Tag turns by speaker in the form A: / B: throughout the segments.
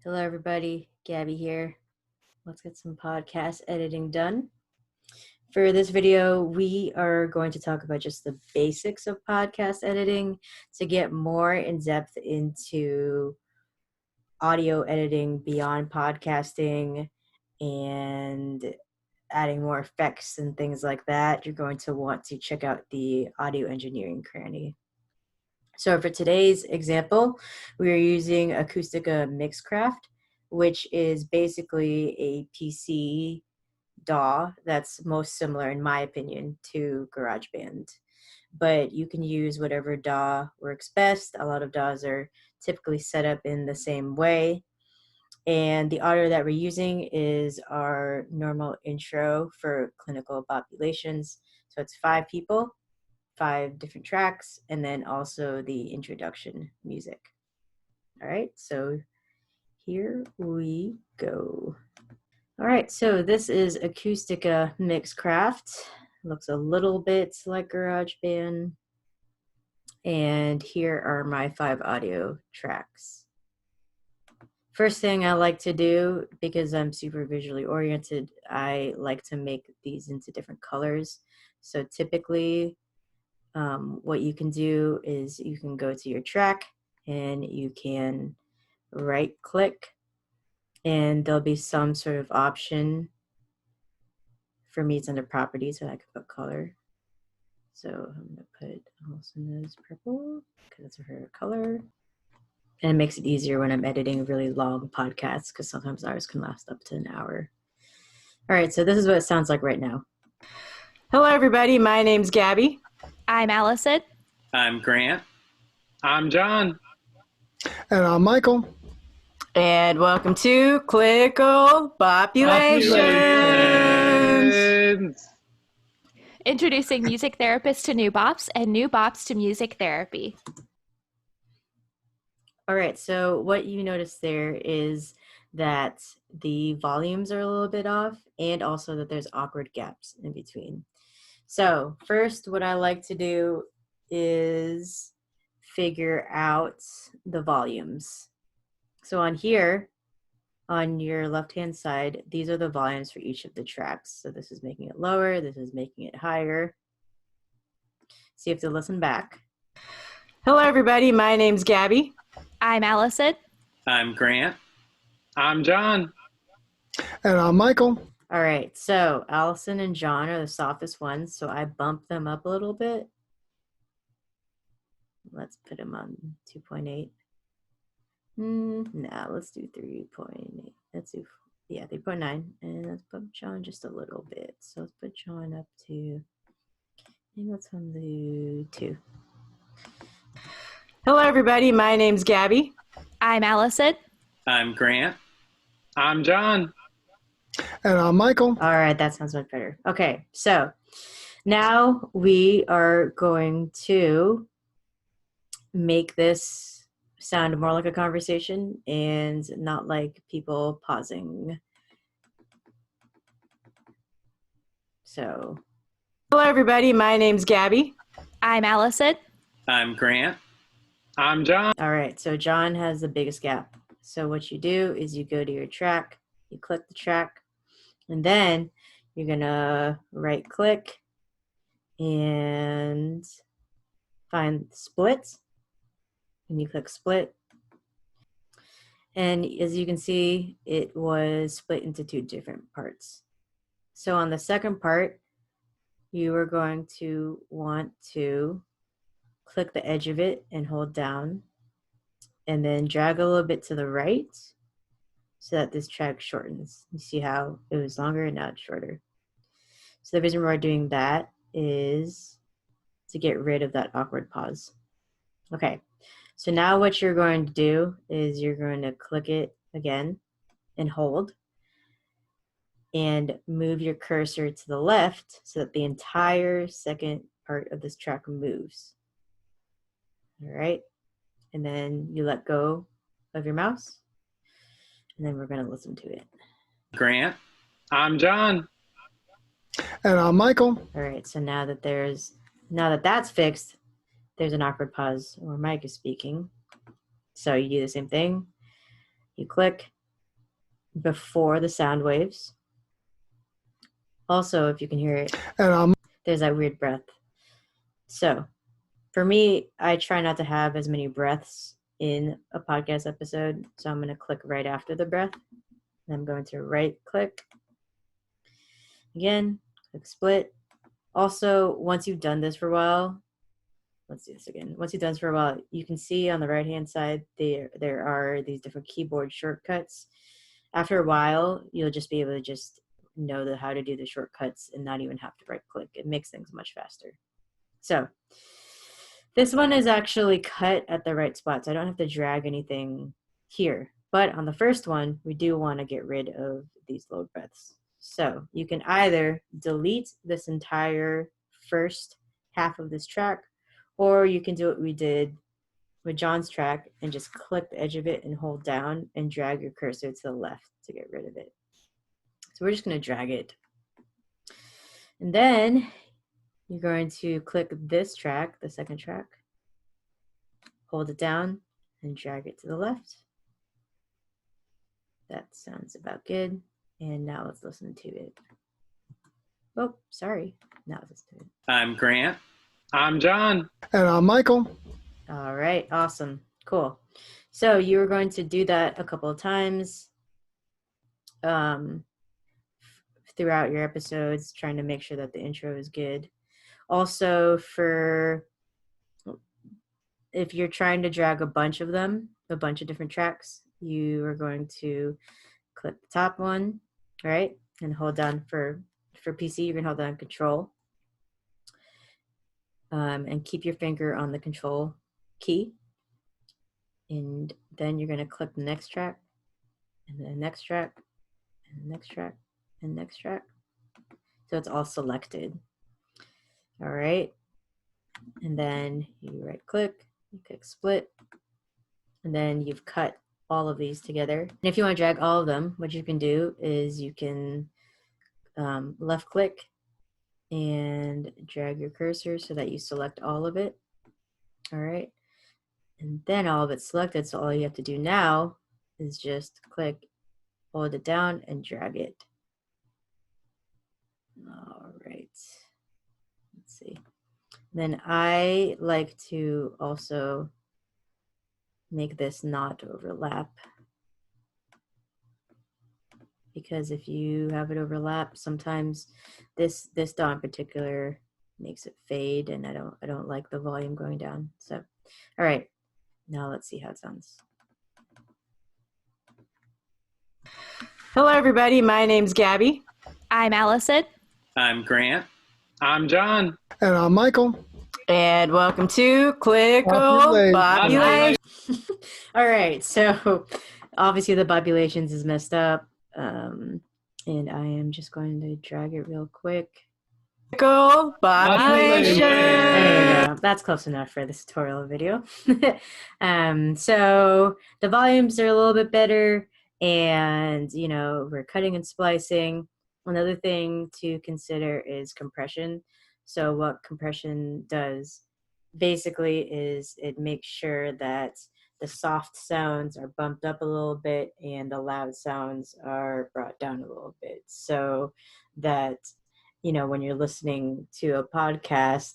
A: Hello, everybody. Gabby here. Let's get some podcast editing done. For this video, we are going to talk about just the basics of podcast editing to get more in depth into audio editing beyond podcasting and adding more effects and things like that. You're going to want to check out the audio engineering cranny. So for today's example, we are using Acoustica Mixcraft, which is basically a PC DAW that's most similar, in my opinion, to GarageBand. But you can use whatever DAW works best. A lot of DAWs are typically set up in the same way. And the audio that we're using is our normal intro for clinical populations. So it's 5 people. 5 different tracks, and then also the introduction music. All right, so here we go. All right, so this is Acoustica Mixcraft. Looks a little bit like GarageBand. And here are my 5 audio tracks. First thing I like to do, because I'm super visually oriented, I like to make these into different colors. So typically, what you can do is you can go to your track and you can right click and there'll be some sort of option. For me, it's under properties, so I can put color. So I'm gonna put Allison's purple because it's her color. And it makes it easier when I'm editing really long podcasts because sometimes ours can last up to an hour. All right, so this is what it sounds like right now. Hello, everybody. My name's Gabby.
B: I'm Allison.
C: I'm Grant.
D: I'm John.
E: And I'm Michael.
A: And welcome to Clinical Populations.
B: Introducing music therapists to new bops and new bops to music therapy.
A: All right, so what you notice there is that the volumes are a little bit off and also that there's awkward gaps in between. So first, what I like to do is figure out the volumes. So on here, on your left-hand side, these are the volumes for each of the tracks. So this is making it lower, this is making it higher. So you have to listen back. Hello, everybody. My name's Gabby.
B: I'm Allison.
C: I'm Grant.
D: I'm John.
E: And I'm Michael.
A: All right, so Allison and John are the softest ones, so I bumped them up a little bit. Let's put them on 2.8. No, let's do 3.8. Let's do, 3.9. And let's put John just a little bit. So let's put John up to, maybe let's do 2. Hello, everybody. My name's Gabby.
B: I'm Allison.
C: I'm Grant.
D: I'm John.
E: And I'm Michael.
A: All right, that sounds much better. Okay, so now we are going to make this sound more like a conversation and not like people pausing. So, hello, everybody. My name's Gabby.
B: I'm Allison.
C: I'm Grant.
D: I'm John.
A: All right, so John has the biggest gap. So what you do is you go to your track, you click the track, and then you're gonna right click and find split, and you click split. And as you can see, it was split into 2 different parts. So on the second part, you are going to want to click the edge of it and hold down, and then drag a little bit to the right so that this track shortens. You see how it was longer and now it's shorter. So the reason we're doing that is to get rid of that awkward pause. Okay, so now what you're going to do is you're going to click it again and hold and move your cursor to the left so that the entire second part of this track moves. All right, and then you let go of your mouse, and then we're going to listen to it.
C: Grant.
D: I'm John.
E: And I'm Michael.
A: All right, so now that that's fixed, there's an awkward pause where Mike is speaking. So you do the same thing. You click, before the sound waves. Also, if you can hear it,
E: And
A: there's that weird breath. So for me, I try not to have as many breaths in a podcast episode. So I'm going to click right after the breath. And I'm going to right click. Again, click split. Also, once you've done this for a while, let's do this again. Once you've done this for a while, you can see on the right-hand side, there are these different keyboard shortcuts. After a while, you'll just be able to just know how to do the shortcuts and not even have to right click. It makes things much faster. So this one is actually cut at the right spot, so I don't have to drag anything here. But on the first one, we do want to get rid of these low breaths. So you can either delete this entire first half of this track, or you can do what we did with John's track and just click the edge of it and hold down and drag your cursor to the left to get rid of it. So we're just going to drag it. And then you're going to click this track, the second track, hold it down and drag it to the left. That sounds about good. And now let's listen to it. Oh, sorry. Now let's listen to it.
C: I'm Grant.
D: I'm John.
E: I'm Michael.
A: All right, awesome, cool. So you are going to do that a couple of times throughout your episodes, trying to make sure that the intro is good. Also, if you're trying to drag a bunch of different tracks, you are going to click the top one, right, and hold down for PC. You're gonna hold down Control, and keep your finger on the Control key, and then you're gonna click the next track, and the next track, and the next track, and next track. So it's all selected. All right, and then you right click, you click split, and then you've cut all of these together. And if you want to drag all of them, what you can do is you can left click and drag your cursor so that you select all of it. All right, and then all of it's selected, so all you have to do now is just click, hold it down, and drag it. All right, let's see. Then I like to also make this not overlap, because if you have it overlap, sometimes this dot in particular makes it fade, and I don't like the volume going down. So, all right, now let's see how it sounds. Hello, everybody. My name's Gabby.
B: I'm Allison.
C: I'm Grant.
D: I'm John.
E: And I'm Michael.
A: And welcome to Clickle
E: Population.
A: Population. All right, so obviously the populations is messed up, and I am just going to drag it real quick. Clickle Population. There you go. That's close enough for this tutorial video. So the volumes are a little bit better, and we're cutting and splicing. Another thing to consider is compression. So what compression does basically is it makes sure that the soft sounds are bumped up a little bit and the loud sounds are brought down a little bit, so that when you're listening to a podcast,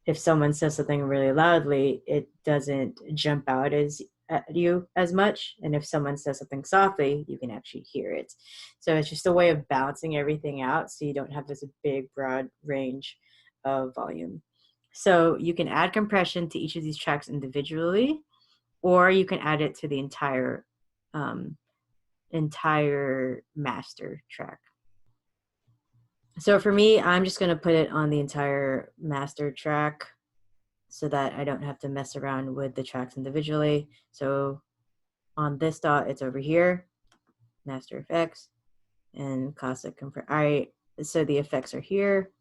A: if someone says something really loudly, it doesn't jump out at you as much, and if someone says something softly, you can actually hear it. So it's just a way of balancing everything out, so you don't have this big broad range of volume. So you can add compression to each of these tracks individually, or you can add it to the entire master track. So for me, I'm just going to put it on the entire master track so that I don't have to mess around with the tracks individually. So on this dot, it's over here, master effects, and classic compress. All right, so the effects are here,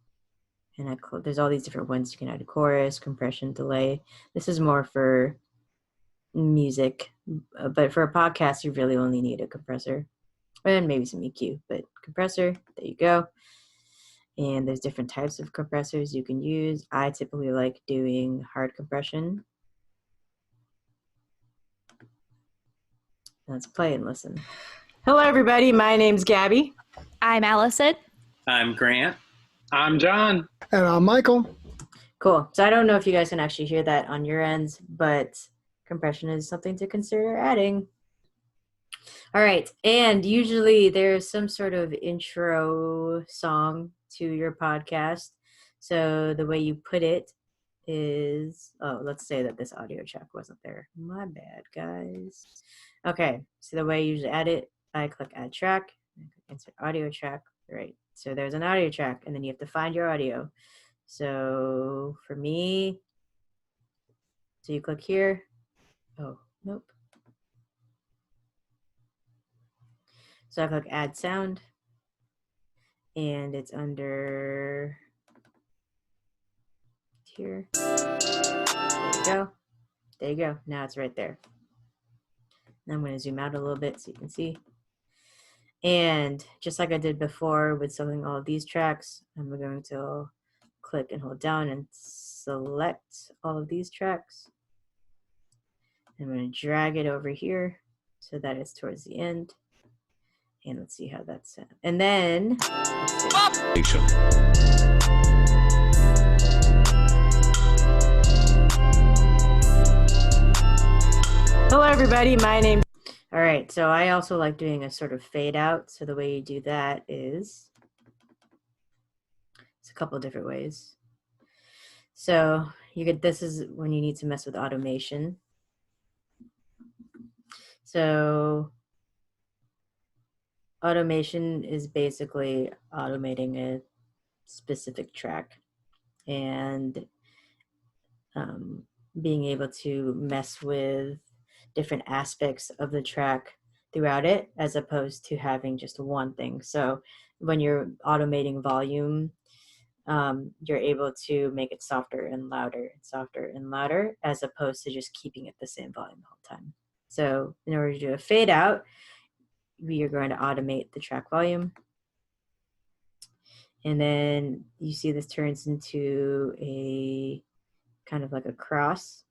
A: and there's all these different ones. You can add a chorus, compression, delay. This is more for music, but for a podcast, you really only need a compressor and maybe some EQ, but compressor, there you go. And there's different types of compressors you can use. I typically like doing hard compression. Let's play and listen. Hello, everybody. My name's Gabby.
B: I'm Allison.
C: I'm Grant.
D: I'm John.
E: And I'm Michael.
A: Cool. So I don't know if you guys can actually hear that on your ends, but compression is something to consider adding. All right. And usually there's some sort of intro song to your podcast. So the way you put it is, let's say that this audio track wasn't there. My bad, guys. Okay. So the way I usually add it, I click add track, and I click insert audio track. Right. So there's an audio track, and then you have to find your audio. So for me, so you click here. Oh, nope. So I click add sound, and it's under here. There you go. There you go. Now it's right there. Now I'm going to zoom out a little bit so you can see. And just like I did before with selecting all of these tracks, I'm going to click and hold down and select all of these tracks. I'm going to drag it over here so that it's towards the end. And let's see how that's set. And then, hello everybody, my name. All right, so I also like doing a sort of fade out. So the way you do that is, it's a couple of different ways. So this is when you need to mess with automation. So automation is basically automating a specific track and being able to mess with different aspects of the track throughout it, as opposed to having just one thing. So when you're automating volume, you're able to make it softer and louder, as opposed to just keeping it the same volume the whole time. So in order to do a fade out, we are going to automate the track volume. And then you see this turns into a kind of like a cross.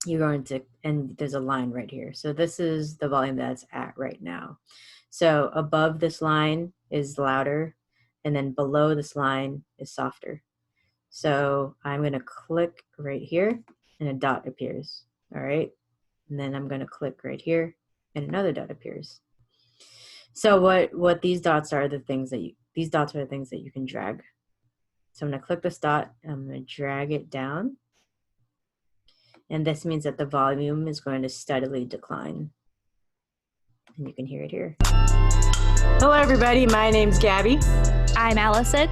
A: You're going to, and there's a line right here. So this is the volume that's at right now. So above this line is louder, and then below this line is softer. So I'm going to click right here and a dot appears. All right. And then I'm going to click right here and another dot appears. So what these dots are the things that these dots are the things that you can drag. So I'm going to click this dot, I'm going to drag it down. And this means that the volume is going to steadily decline. And you can hear it here. Hello everybody, my name's Gabby.
B: I'm Allison.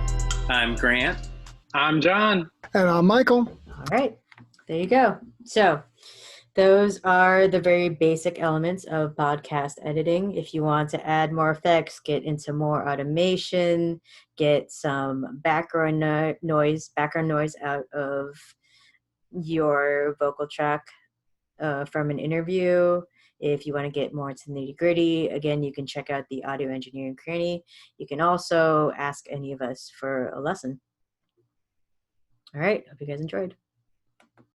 C: I'm Grant.
D: I'm John.
E: And I'm Michael.
A: All right, there you go. So those are the very basic elements of podcast editing. If you want to add more effects, get into more automation, get some background noise out of your vocal track from an interview. If you want to get more into nitty gritty, again, you can check out the Audio Engineering Cranny. You can also ask any of us for a lesson. All right, hope you guys enjoyed.